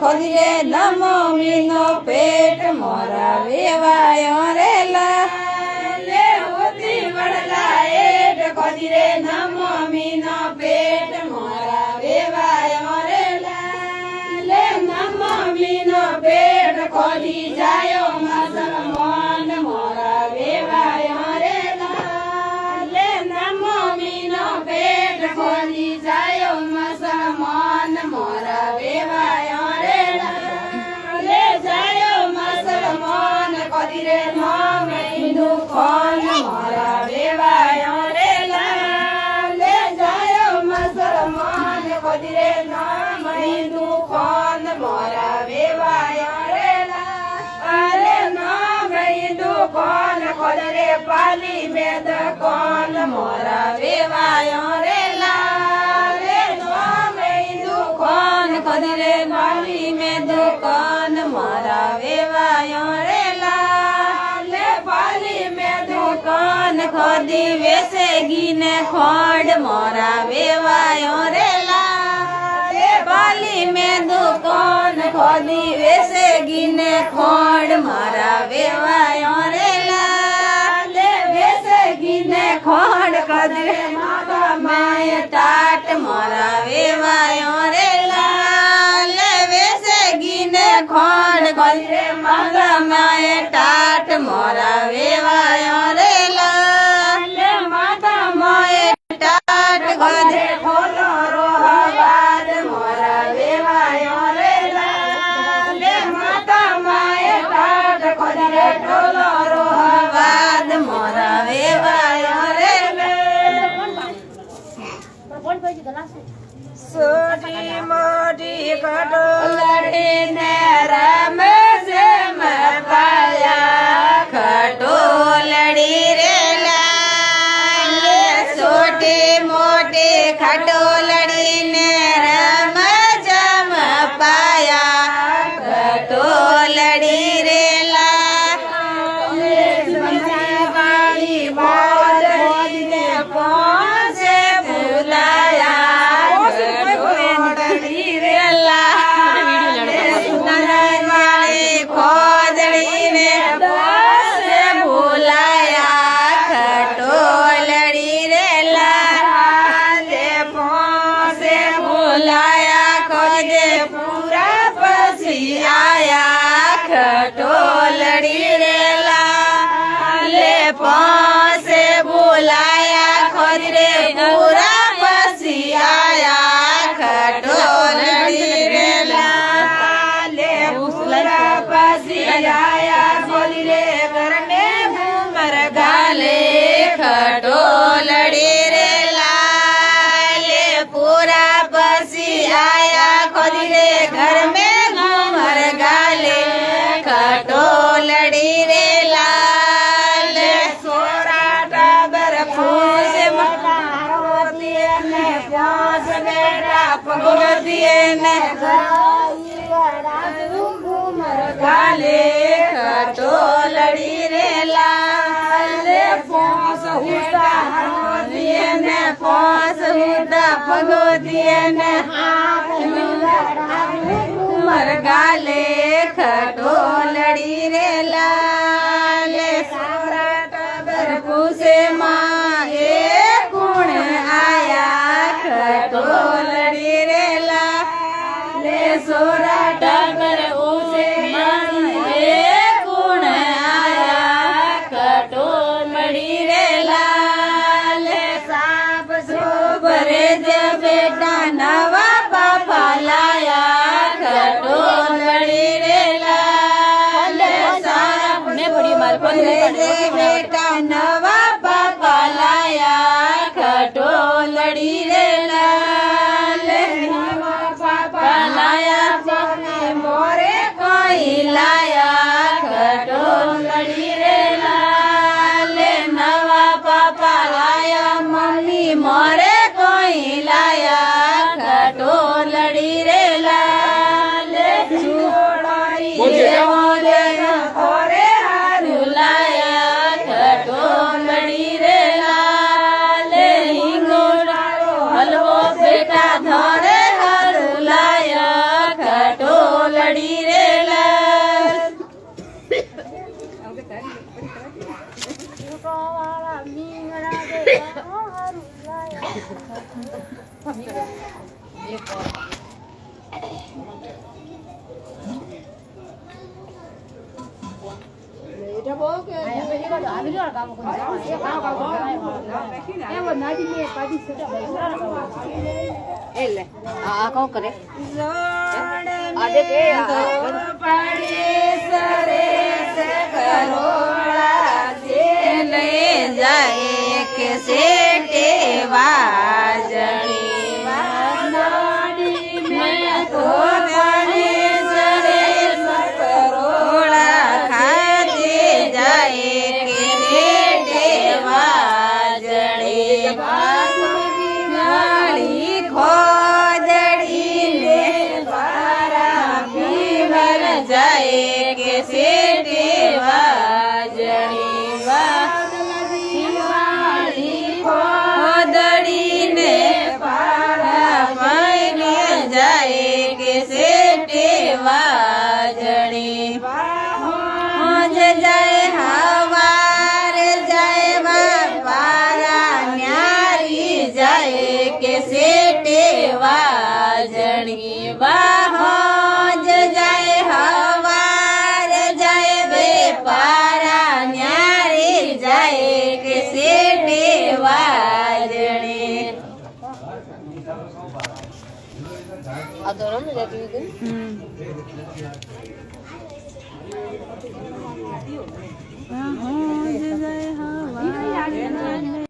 ખોદી રે ન મમ્મી નો પેટ મોરા વેવાયો રે લે હોતી વડલા એટ ખોદી રે ન મમ્મી નો પેટ મોરા વેવાયો રે લે ન મમ્મી નો પેટ ખોદી જાયો મુસલમાન મોરા વેવાયો રે લે ન મમ્મી નો પેટ ખોદી જાયો મુસલમાન મોરા વેવાયો રે લે જાયો મુસલમાન ખોદી રે મમ્મી દુખોન મોરા વેવાયો રે લે જાયો મુસલમાન ખોદી રે મમ્મી દુખોન મોરા વેવાયો રે અરે મમ્મી દુખોન ખોદ રે પાલી મેદ કોન મોરા વેવાયો રે દુકાન ખોદી રે માલી મે દુકાન મારા વેવાયો રે લે પાલી મે દુકાન ખોદી વેસે ગીને ખોડ મારા વેવાયો રે લે પાલી મે દુકાન ખોદી વેસે ગીને ખોડ મારા વેવાયો રે લે વેસે ગીને ખોડ કદરે માતા માય ટાટ મારા વેવાયો રે ખોડ કદરે માતા માય ટાટ મોરા વેવાયો રે માતા માય ટાટ કદરે ઠોલો રોહવાદ મોરા વેવાયો રે માતા માય ટાટ કદરે ઠોલો રોહવાદ મોરા વેવાયો રે સોટી મોટી ખટોલડીને રમે છે મપાયા ખટોલડી રે લાલે સોટી મોટી ખટોલડીને રમે છે મપાયા ખટોલડી રે લાલે વાળી બોલને પહોંચે ભૂલાયા ખટોલડી રે લાલે પાસે બોલાયા ખોદ રે પૂરા પછી આયા ખટોલડી રે લાલે પૂરા પછી આયા ખોદ રે ઘર મે ઘુમર ગાલે ખટોલડી રે લાલે પૂરા પછી આયા ખોદ રે ઘર મે ઘુમર ગાલે ખટોલડી રે લાલ સોરા ટાબર ફૂસ મકારોતી ને પાંચ બેટા પગોતી ને ઘુમર ગાલે ખટોલડી રે લાલ પાંચ હુટા હરોતી ને પાંચ હુટા પગોતી ને ઘુમર ગાલે ખટોલડી રે લાલ સારા ટાબર પૂસે માં એ ગુણ આયા ખટોલડી રે લાલ સોરા ટાબર પૂસે માં એ ગુણ આયા ખટોલડી રે લાલ સાપ સોબરે જે બેટા નવા બાપા લાયા ખટોલડી રે બેટા નવા બાપા લાયા ખટોલડી રે લાલ નવા બાપા લાયા મોરે કોઈ લાયા ખટોલડી રે લાલ નવા બાપા લાયા મમ્મી મોરે કોઈ લાયા ખટોલડી રે લાલ છોડાઈ એટલે આ કોણ કરે જાય કે સેટે વાજણી મેં તો પાડી સરેસ કરોડા ખાતે જાય કે સેટે વાજણી વાળી ખોદડીને પારા પીવર જાય કે સેટે વાજણી ખોદડીને પારા પીને જાય કે સેટે વાજણી હોજ જાય હવાર જાય પારા ન્યારી જાય કે સેટે વાજણી હોજ જાય હવાર જાય બે પારા ન્યારી જાય કે સેટે વાજણી આ તો રમ જતી હોજ જાય હવાર